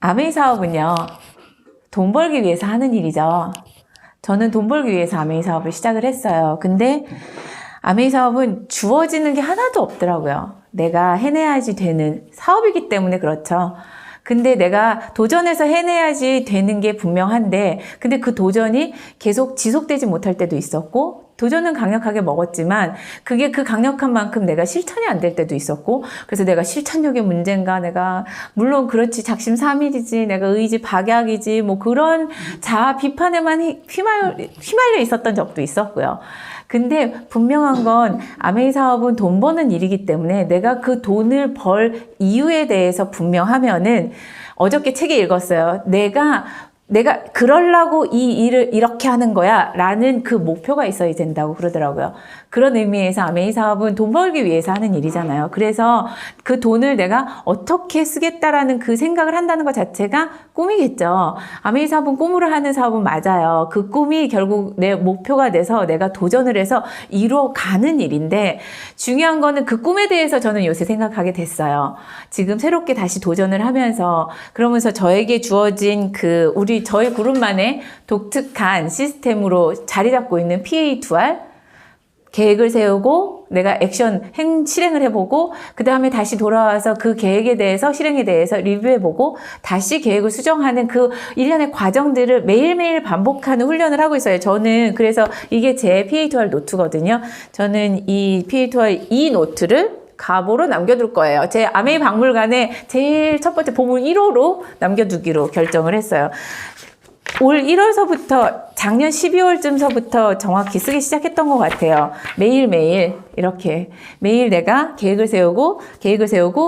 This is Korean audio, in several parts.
아메이 사업은요, 돈 벌기 위해서 하는 일이죠. 저는 돈 벌기 위해서 아메이 사업을 시작을 했어요. 근데 아메이 사업은 주어지는 게 하나도 없더라고요. 내가 해내야지 되는 사업이기 때문에 그렇죠. 근데 내가 도전해서 해내야지 되는 게 분명한데, 근데 그 도전이 계속 지속되지 못할 때도 있었고, 도전은 강력하게 먹었지만 그게 그 강력한 만큼 내가 실천이 안 될 때도 있었고, 그래서 내가 실천력의 문제인가, 내가 물론 그렇지 작심삼일이지, 내가 의지 박약이지, 뭐 그런 자아 비판에만 휘말려 있었던 적도 있었고요. 근데 분명한 건 아메이 사업은 돈 버는 일이기 때문에 내가 그 돈을 벌 이유에 대해서 분명하면은, 어저께 책에 읽었어요. 내가 그러려고 이 일을 이렇게 하는 거야 라는 그 목표가 있어야 된다고 그러더라고요. 그런 의미에서 아메이 사업은 돈 벌기 위해서 하는 일이잖아요. 그래서 그 돈을 내가 어떻게 쓰겠다라는 그 생각을 한다는 것 자체가 꿈이겠죠. 아메이 사업은 꿈으로 하는 사업은 맞아요. 그 꿈이 결국 내 목표가 돼서 내가 도전을 해서 이루어가는 일인데, 중요한 거는 그 꿈에 대해서 저는 요새 생각하게 됐어요. 지금 새롭게 다시 도전을 하면서, 그러면서 저에게 주어진 저희 그룹만의 독특한 시스템으로 자리 잡고 있는 PA2R, 계획을 세우고 내가 실행을 해보고, 그 다음에 다시 돌아와서 그 계획에 대해서, 실행에 대해서 리뷰해보고 다시 계획을 수정하는 그 일련의 과정들을 매일매일 반복하는 훈련을 하고 있어요. 저는 그래서 이게 제 PA2R 노트거든요. 저는 이 PA2R 이 노트를 가보로 남겨둘 거예요. 제 아메이 박물관에 제일 첫 번째 보물 1호로 남겨두기로 결정을 했어요. 올 1월서부터 작년 12월쯤서부터 정확히 쓰기 시작했던 것 같아요. 매일매일 이렇게 매일 내가 계획을 세우고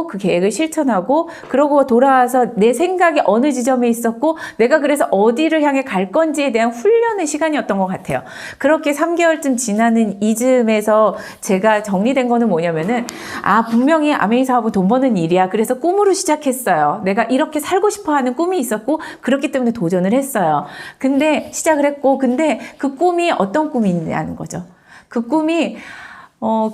그 계획을 실천하고, 그러고 돌아와서 내 생각이 어느 지점에 있었고 내가 그래서 어디를 향해 갈 건지에 대한 훈련의 시간이었던 것 같아요. 그렇게 3개월쯤 지나는 이즈음에서 제가 정리된 거는 뭐냐면은, 분명히 아메이 사업은 돈 버는 일이야. 그래서 꿈으로 시작했어요. 내가 이렇게 살고 싶어 하는 꿈이 있었고, 그렇기 때문에 도전을 했어요. 근데 시작을 했고, 근데 그 꿈이 어떤 꿈이냐는 거죠. 그 꿈이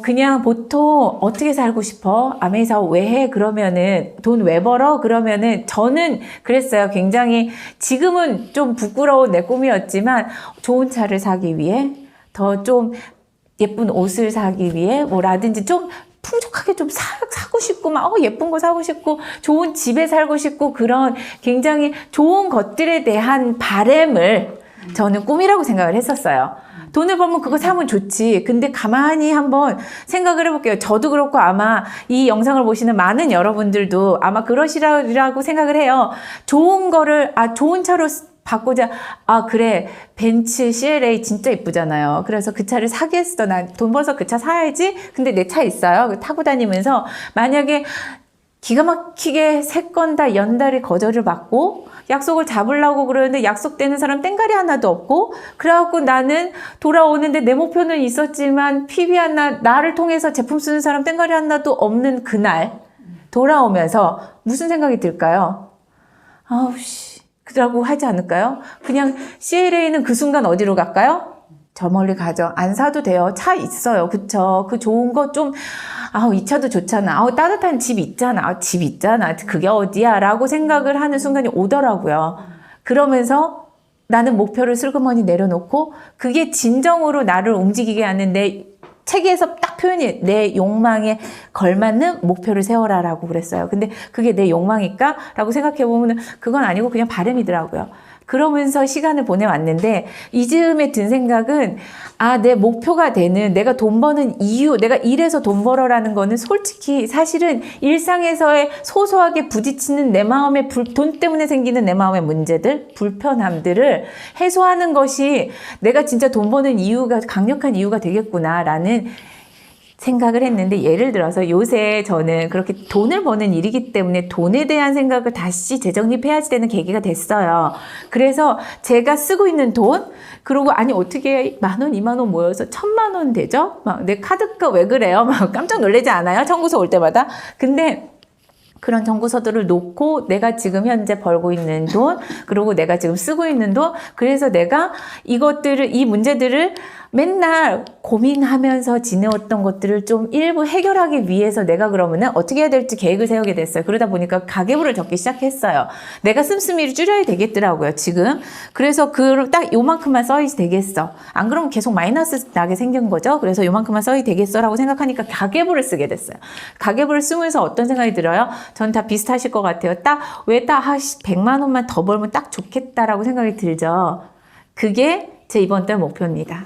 그냥 보통 어떻게 살고 싶어? 아메이 사업 왜 해? 그러면은 돈 왜 벌어? 그러면은 저는 그랬어요. 굉장히 지금은 좀 부끄러운 내 꿈이었지만, 좋은 차를 사기 위해, 더 좀 예쁜 옷을 사기 위해, 뭐라든지 좀 풍족하게 좀 사고 싶고, 예쁜 거 사고 싶고, 좋은 집에 살고 싶고, 그런 굉장히 좋은 것들에 대한 바램을 저는 꿈이라고 생각을 했었어요. 돈을 벌면 그거 사면 좋지. 근데 가만히 한번 생각을 해볼게요. 저도 그렇고 아마 이 영상을 보시는 많은 여러분들도 아마 그러시라고 생각을 해요. 좋은 거를, 좋은 차로 바꾸자. 그래. 벤츠 CLA 진짜 이쁘잖아요. 그래서 그 차를 사겠어. 난 돈 벌어서 그 차 사야지. 근데 내 차 있어요. 타고 다니면서 만약에 기가 막히게 3건 다 연달이 거절을 받고, 약속을 잡으려고 그러는데 약속되는 사람 땡가리 하나도 없고, 그래갖고 나는 돌아오는데 내 목표는 있었지만 PB 나를 통해서 제품 쓰는 사람 땡가리 하나도 없는 그날 돌아오면서 무슨 생각이 들까요? 그러고 하지 않을까요? 그냥 CLA는 그 순간 어디로 갈까요? 저 멀리 가죠. 안 사도 돼요. 차 있어요. 그쵸? 그 좋은 거 좀, 이 차도 좋잖아. 따뜻한 집 있잖아. 집 있잖아. 그게 어디야? 라고 생각을 하는 순간이 오더라고요. 그러면서 나는 목표를 슬그머니 내려놓고, 그게 진정으로 나를 움직이게 하는데, 책에서 딱 표현이, 내 욕망에 걸맞는 목표를 세워라라고 그랬어요. 근데 그게 내 욕망일까? 라고 생각해보면 그건 아니고 그냥 바람이더라고요. 그러면서 시간을 보내왔는데, 이즈음에 든 생각은, 내 목표가 되는, 내가 돈 버는 이유, 내가 이래서 돈 벌어라는 거는 솔직히 사실은 일상에서의 소소하게 부딪히는 내 마음의 돈 때문에 생기는 내 마음의 문제들, 불편함들을 해소하는 것이 내가 진짜 돈 버는 이유가, 강력한 이유가 되겠구나라는 생각을 했는데, 예를 들어서 요새 저는 그렇게 돈을 버는 일이기 때문에 돈에 대한 생각을 다시 재정립해야지 되는 계기가 됐어요. 그래서 제가 쓰고 있는 돈, 그리고 어떻게 10,000원, 20,000원 모여서 1,000,000원 되죠? 내 카드가 왜 그래요? 깜짝 놀라지 않아요? 청구서 올 때마다. 근데 그런 청구서들을 놓고 내가 지금 현재 벌고 있는 돈, 그리고 내가 지금 쓰고 있는 돈, 그래서 내가 이 문제들을 맨날 고민하면서 지내왔던 것들을 좀 일부 해결하기 위해서 내가 그러면은 어떻게 해야 될지 계획을 세우게 됐어요. 그러다 보니까 가계부를 적기 시작했어요. 내가 씀씀이를 줄여야 되겠더라고요, 지금. 그래서 딱 요만큼만 써야지 되겠어. 안 그러면 계속 마이너스 나게 생긴 거죠. 그래서 요만큼만 써야 되겠어라고 생각하니까 가계부를 쓰게 됐어요. 가계부를 쓰면서 어떤 생각이 들어요? 전 다 비슷하실 것 같아요. 왜 100만 원만 더 벌면 딱 좋겠다라고 생각이 들죠. 그게 제 이번 달 목표입니다.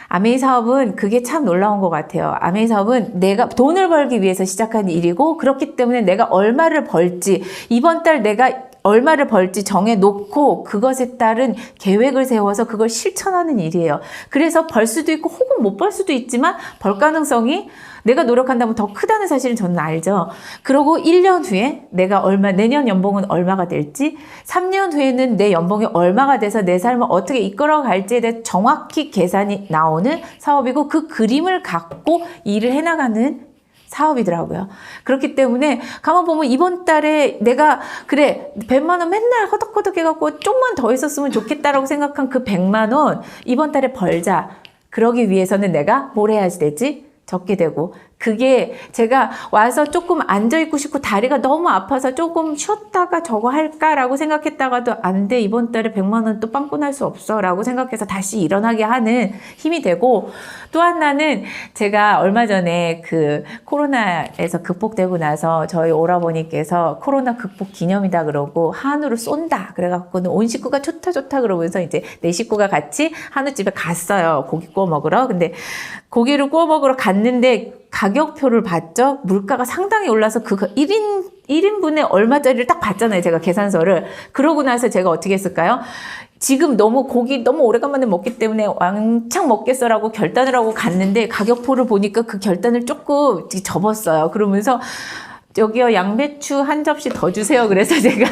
아메이 사업은 그게 참 놀라운 것 같아요. 아메이 사업은 내가 돈을 벌기 위해서 시작한 일이고, 그렇기 때문에 내가 얼마를 벌지, 이번 달 내가 얼마를 벌지 정해놓고 그것에 따른 계획을 세워서 그걸 실천하는 일이에요. 그래서 벌 수도 있고 혹은 못 벌 수도 있지만 벌 가능성이 내가 노력한다면 더 크다는 사실은 저는 알죠. 그러고 1년 후에 내년 연봉은 얼마가 될지, 3년 후에는 내 연봉이 얼마가 돼서 내 삶을 어떻게 이끌어 갈지에 대해 정확히 계산이 나오는 사업이고, 그 그림을 갖고 일을 해나가는 사업이더라고요. 그렇기 때문에 가만 보면 이번 달에 내가 100만 원 맨날 허덕허덕 해갖고 좀만 더 있었으면 좋겠다라고 생각한 그 100만 원 이번 달에 벌자. 그러기 위해서는 내가 뭘 해야지 되지? 적게 되고, 그게 제가 와서 조금 앉아있고 싶고 다리가 너무 아파서 조금 쉬었다가 저거 할까라고 생각했다가도 안 돼, 이번 달에 100만 원 또 빵꾸날 수 없어 라고 생각해서 다시 일어나게 하는 힘이 되고, 또 하나는 제가 얼마 전에 그 코로나에서 극복되고 나서 저희 오라버니께서 코로나 극복 기념이다 그러고 한우를 쏜다 그래갖고는 온 식구가 좋다 그러면서 이제 내 식구가 같이 한우집에 갔어요. 고기 구워 먹으러. 근데 고기를 구워 먹으러 갔는데 가격표를 봤죠. 물가가 상당히 올라서 그 1인분에 얼마짜리를 딱 봤잖아요. 제가 계산서를. 그러고 나서 제가 어떻게 했을까요? 지금 고기 너무 오래간만에 먹기 때문에 왕창 먹겠어라고 결단을 하고 갔는데 가격표를 보니까 그 결단을 조금 접었어요. 그러면서 저기요, 양배추 한 접시 더 주세요. 그래서 제가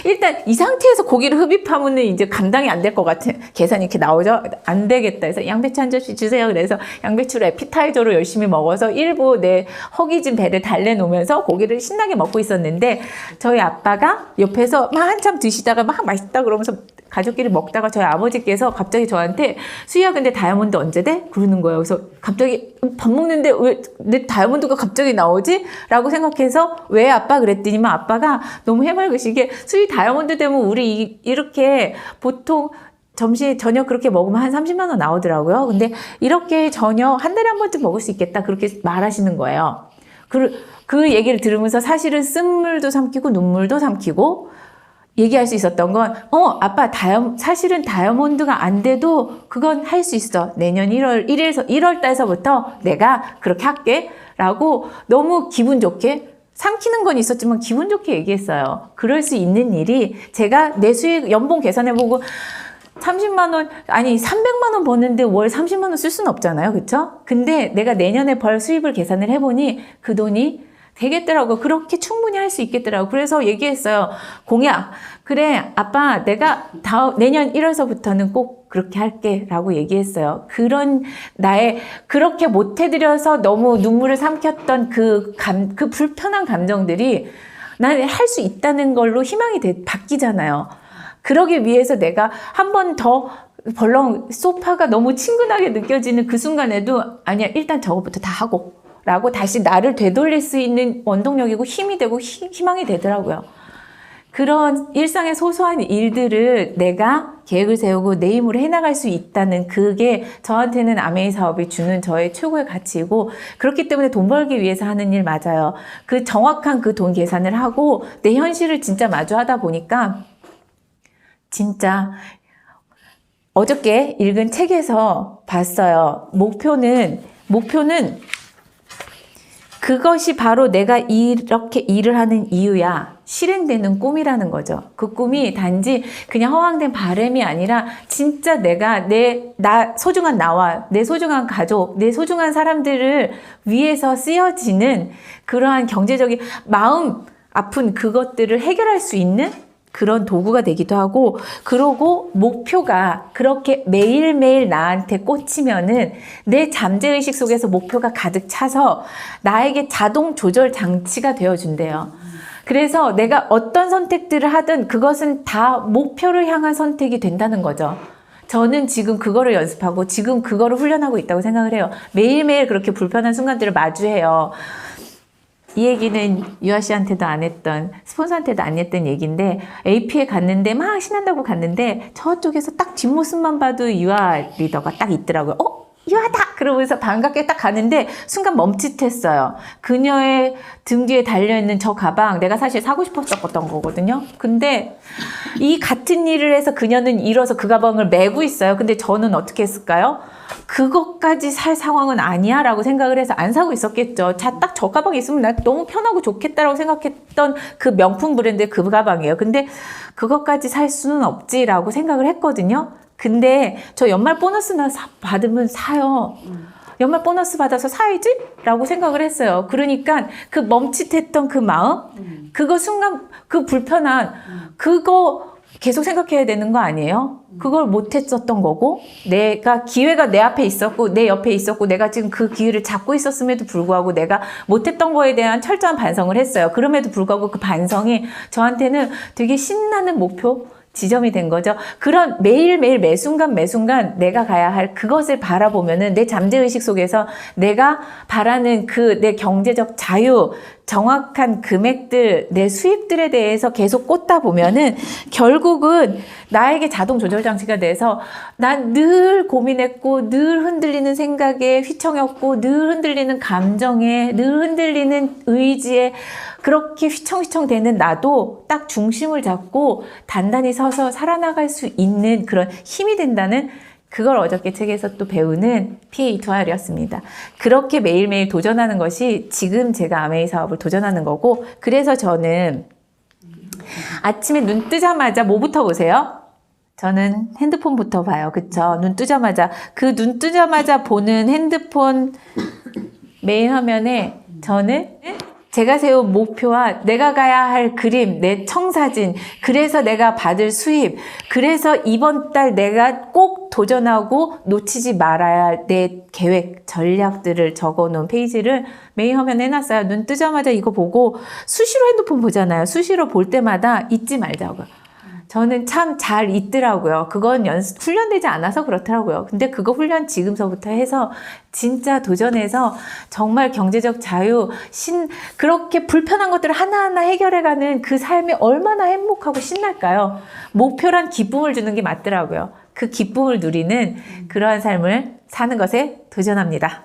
일단 이 상태에서 고기를 흡입하면 이제 감당이 안 될 것 같은 계산이 이렇게 나오죠. 안 되겠다 해서 양배추 한 접시 주세요. 그래서 양배추를 에피타이저로 열심히 먹어서 일부 내 허기진 배를 달래놓으면서 고기를 신나게 먹고 있었는데, 저희 아빠가 옆에서 막 한참 드시다가 막 맛있다 그러면서 가족끼리 먹다가 저희 아버지께서 갑자기 저한테 수희야, 근데 다이아몬드 언제 돼? 그러는 거예요. 그래서 갑자기 밥 먹는데 왜 내 다이아몬드가 갑자기 나오지? 라고 생각해서 왜 아빠? 그랬더니만 아빠가 너무 해맑으시게, 수희 다이아몬드 되면 우리 이렇게 보통 저녁 그렇게 먹으면 한 30만 원 나오더라고요. 근데 이렇게 저녁 한 달에 한 번쯤 먹을 수 있겠다 그렇게 말하시는 거예요. 그 얘기를 들으면서 사실은 쓴물도 삼키고 눈물도 삼키고 얘기할 수 있었던 건, 아빠, 사실은 다이아몬드가 안 돼도 그건 할 수 있어. 내년 1월 달서부터 내가 그렇게 할게. 라고 너무 기분 좋게, 삼키는 건 있었지만 기분 좋게 얘기했어요. 그럴 수 있는 일이, 제가 내 수익, 연봉 계산해보고 30만 원, 아니 300만 원 버는데 월 30만 원 쓸 수는 없잖아요. 그쵸? 근데 내가 내년에 벌 수입을 계산을 해보니 그 돈이 되겠더라고. 그렇게 충분히 할 수 있겠더라고. 그래서 얘기했어요. 공약. 그래, 아빠, 내가 내년 1월서부터는 꼭 그렇게 할게. 라고 얘기했어요. 그렇게 못해드려서 너무 눈물을 삼켰던 그 불편한 감정들이 나는 할 수 있다는 걸로 희망이 바뀌잖아요. 그러기 위해서 내가 한 번 더 벌렁 소파가 너무 친근하게 느껴지는 그 순간에도, 아니야, 일단 저거부터 다 하고 라고 다시 나를 되돌릴 수 있는 원동력이고 힘이 되고 희망이 되더라고요. 그런 일상의 소소한 일들을 내가 계획을 세우고 내 힘으로 해나갈 수 있다는, 그게 저한테는 아메이 사업이 주는 저의 최고의 가치이고, 그렇기 때문에 돈 벌기 위해서 하는 일 맞아요. 그 정확한 그 돈 계산을 하고 내 현실을 진짜 마주하다 보니까, 진짜 어저께 읽은 책에서 봤어요. 목표는 그것이 바로 내가 이렇게 일을 하는 이유야. 실행되는 꿈이라는 거죠. 그 꿈이 단지 그냥 허황된 바람이 아니라 진짜 내가 소중한 나와 내 소중한 가족, 내 소중한 사람들을 위해서 쓰여지는 그러한 경제적인 마음 아픈 그것들을 해결할 수 있는 그런 도구가 되기도 하고, 그러고 목표가 그렇게 매일매일 나한테 꽂히면은 내 잠재의식 속에서 목표가 가득 차서 나에게 자동 조절 장치가 되어준대요. 그래서 내가 어떤 선택들을 하든 그것은 다 목표를 향한 선택이 된다는 거죠. 저는 지금 그거를 연습하고 지금 그거를 훈련하고 있다고 생각을 해요. 매일매일 그렇게 불편한 순간들을 마주해요. 이 얘기는 유아 씨한테도 안 했던, 스폰서한테도 안 했던 얘기인데, AP에 갔는데 막 신난다고 갔는데 저쪽에서 딱 뒷모습만 봐도 유아 리더가 딱 있더라고요. 유아다! 그러면서 반갑게 딱 가는데 순간 멈칫했어요. 그녀의 등 뒤에 달려있는 저 가방, 내가 사실 사고 싶었던 거거든요. 근데 이 같은 일을 해서 그녀는 일어서 그 가방을 메고 있어요. 근데 저는 어떻게 했을까요? 그것까지 살 상황은 아니야 라고 생각을 해서 안 사고 있었겠죠. 딱 저 가방이 있으면 나 너무 편하고 좋겠다라고 생각했던 그 명품 브랜드의 그 가방이에요. 근데 그것까지 살 수는 없지라고 생각을 했거든요. 근데 저 연말 보너스 받으면 사요. 연말 보너스 받아서 사야지? 라고 생각을 했어요. 그러니까 그 멈칫했던 그 마음, 그거 순간 그 불편한 그거 계속 생각해야 되는 거 아니에요? 그걸 못했었던 거고, 내가 기회가 내 앞에 있었고 내 옆에 있었고 내가 지금 그 기회를 잡고 있었음에도 불구하고 내가 못했던 거에 대한 철저한 반성을 했어요. 그럼에도 불구하고 그 반성이 저한테는 되게 신나는 목표 지점이 된 거죠. 그런 매일매일 매순간 내가 가야 할 그것을 바라보면은 내 잠재의식 속에서 내가 바라는 그 내 경제적 자유, 정확한 금액들, 내 수입들에 대해서 계속 꽂다 보면은 결국은 나에게 자동 조절 장치가 돼서 난 늘 고민했고 늘 흔들리는 생각에 휘청였고 늘 흔들리는 감정에 늘 흔들리는 의지에 그렇게 휘청휘청 되는 나도 딱 중심을 잡고 단단히 서서 살아나갈 수 있는 그런 힘이 된다는 그걸 어저께 책에서 또 배우는 PA2R이었습니다. 그렇게 매일매일 도전하는 것이 지금 제가 아메이 사업을 도전하는 거고, 그래서 저는 아침에 눈 뜨자마자 뭐부터 보세요? 저는 핸드폰부터 봐요. 그쵸? 눈 뜨자마자. 그 눈 뜨자마자 보는 핸드폰 메인 화면에 저는 제가 세운 목표와 내가 가야 할 그림, 내 청사진, 그래서 내가 받을 수입, 그래서 이번 달 내가 꼭 도전하고 놓치지 말아야 할 내 계획, 전략들을 적어놓은 페이지를 메인 화면에 해놨어요. 눈 뜨자마자 이거 보고 수시로 핸드폰 보잖아요. 수시로 볼 때마다 잊지 말자고요. 저는 참 잘 잊더라고요. 그건 훈련되지 않아서 그렇더라고요. 근데 그거 훈련 지금서부터 해서 진짜 도전해서 정말 경제적 자유, 그렇게 불편한 것들을 하나하나 해결해가는 그 삶이 얼마나 행복하고 신날까요? 목표란 기쁨을 주는 게 맞더라고요. 그 기쁨을 누리는 그러한 삶을 사는 것에 도전합니다.